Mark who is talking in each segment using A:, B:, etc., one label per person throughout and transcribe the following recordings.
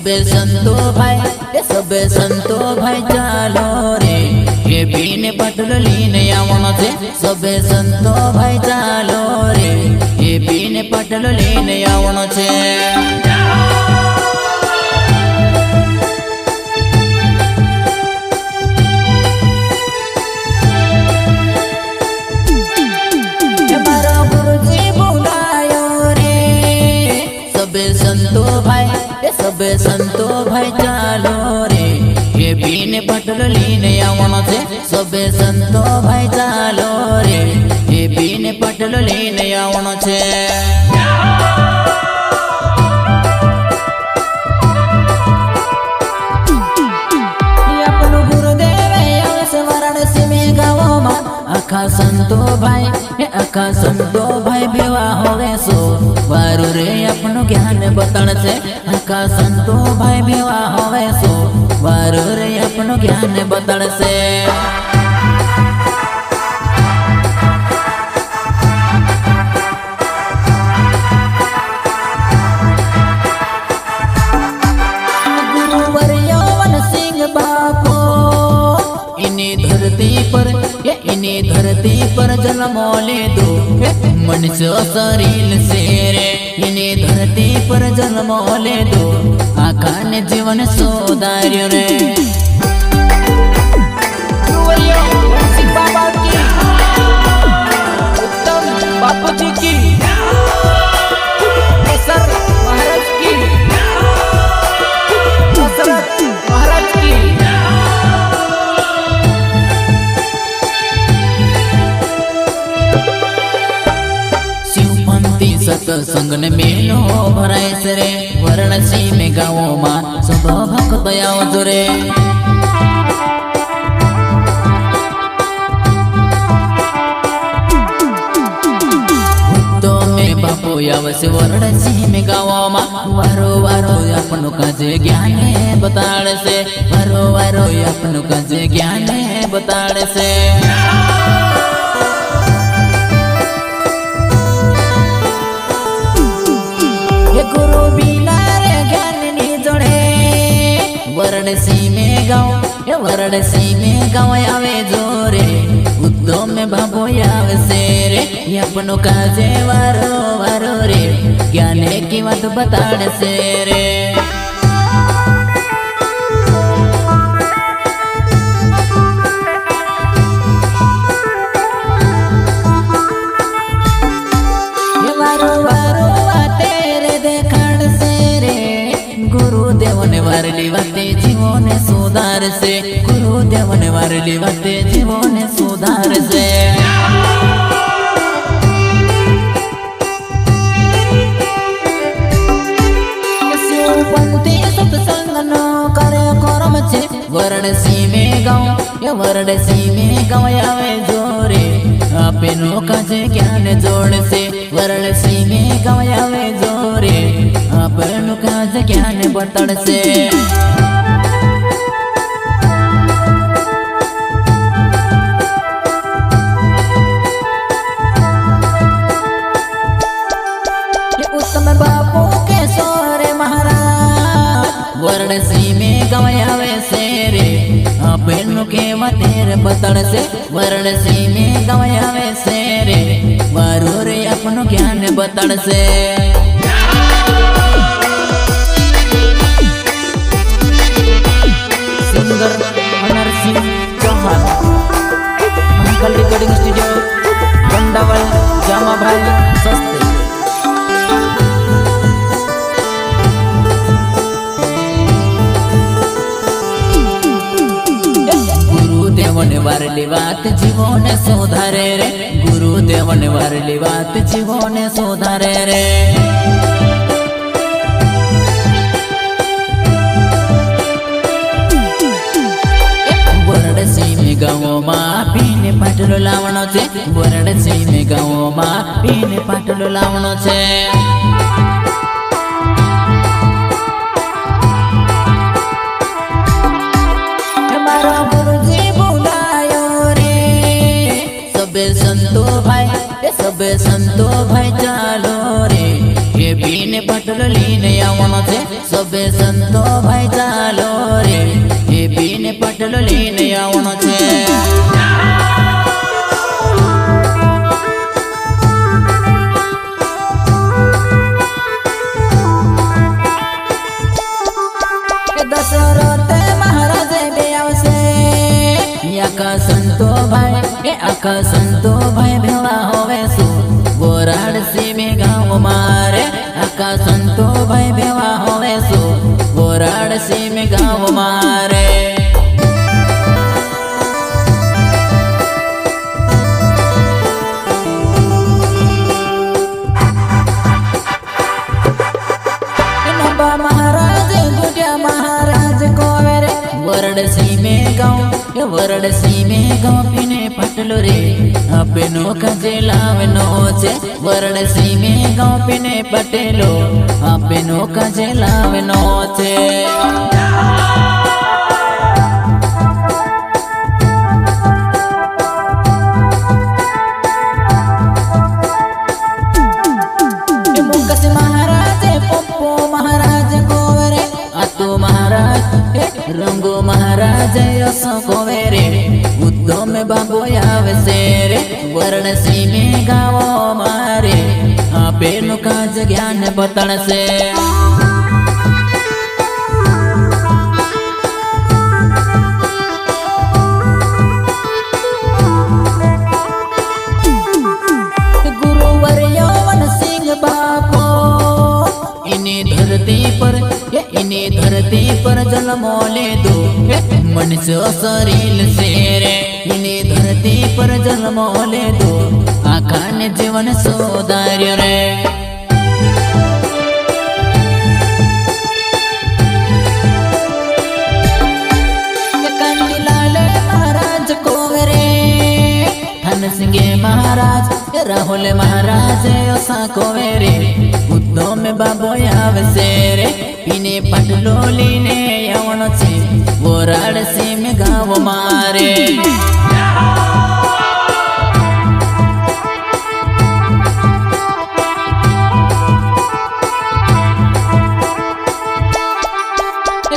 A: सबे संतो भाई चालो रे ये बीने पटल लीने आवनो छे सबे संतो भाई चालो रे ये बीने पटल लीने आवनो छे। सबे संतो भाई चालो रे ये बीने पटल लीने आवनो छे सबे संतो भाई चालो रे ये बीने पटल लीने आवनो छे। आखा संतो भाई बेवा होवे सो वारू रे अपनो ज्ञान बताण छे। आखा संतो भाई बेवा होवे सो वारू रे अपनो ज्ञान बताण छे। गुरुवर यौवन सिंह बापो इनी धरती पर जन्म ले दो मनुष्य शरीर से रे इनी धरती पर जन्म ले दो आखा ने जीवन सुधार्यो रे। बापूजी की महाराज की महाराज की सत्संग ने मेलो भराय रे वाराणसी में गाँव में सब भक्त आवजो रे। तो में बापू आवसे वाराणसी में गाँव में वारो वारो अपनो काजे ज्ञान बताड़ से वारो वारो अपनो काजे ज्ञान बताड़ से। गुरु बिना रे ज्ञान नी जोड़े वाराणसी में गाँव आवे जोरे उद्दम में बाबो आवसे रे अपनो काजे वारो वारो रे ज्ञान की बात बताड़ से रे। गुरुदेव ने वारली वाते जीवन सुधार से गुरुदेव ने वारली वाते जीवन सुधार से। शिवपंथी सत्संग नो करे करम छे वाराणसी में गाँव आवे जोरे आपे नो काजे ज्ञान जोड़ से वाराणसी में गाँव आवे जोरे आपनो काजे ज्ञान बताड़ से। उत्तम बापू के सोरे महाराज वाराणसी में गाँव आवे से रे आपनो के वतेर बताड़ से वाराणसी में गाँव आवे से रे वारो रे अपनो ज्ञान बताड़ से। सिंगर अनर सिंह चौहान महाकाल रिकॉर्डिंग स्टूडियो बंडावल जामा भाई सस्ते। गुरुदेव ने वारली बात जीवन सुधारे रे गुरुदेव ने वारली बात जीवन सुधारे रे। गाँव में पीने पाटल लावनो छे वाराणसी में गाँव में पीने पाटल लावनो छे। हमारा गुरुजी बुलायो रे सबे संतो भाई चालो रे ये बीने पाटल लीने आवनो छे सबे संतो भाई चालो रे हे बीने पटलो लीने आवनो छे दशरथ महाराज बे आवसे आका संतो भाई भेवा होवे सु वाराणसी में गाँव मारे आका संतो भाई भेवा होवे सु वाराणसी में गाँव मारे महाराज गुडिया महाराज कोवेरे वाराणसी में गाँव पीने पटलो रे अपनो कजेलावनो छे वाराणसी में गाँव पीने पटेलो अपनो कजेलावनो छे रंगो महाराज यसो कोवेरे उद्दम बाबो आवसे रे वाराणसी में गाँव मारे आपे नु काज ज्ञान बतण से गुरुवर यौवन सिंह बापो इन्हीं धरती पर जन्मो ले दो मनुष्य शरीर से रे इन्हीं धरती पर जन्मो ले दो आका ने जीवन सुधार्यो रे कांतिलाल महाराज कोवेरे धन सिंह महाराज राहुल महाराज ओसा कोवेरे उद्दो में बाबो आवसे रे पीने पटलो लीने आवनो छे वाराणसी में गाँव मारे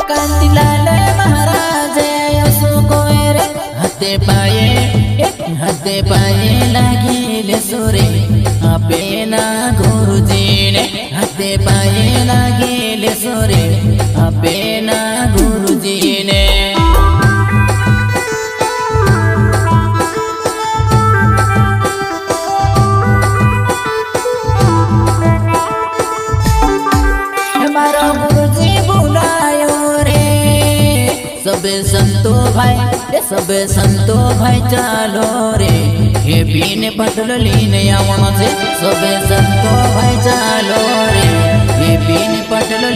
A: कांतिलाल महाराज यसो कोवेरे हते पाए लागी ले सोरे आपे ना गुरुजी ने हते पाए लागी ले सोरे आपे ना गुरुजी ने हमारा गुरुजी बुलायो रे सबे संतो भाई चालो रे हे बीने पटलो लीने आवनो छे सबे संतो भाई चालो रे हे बीने पटलो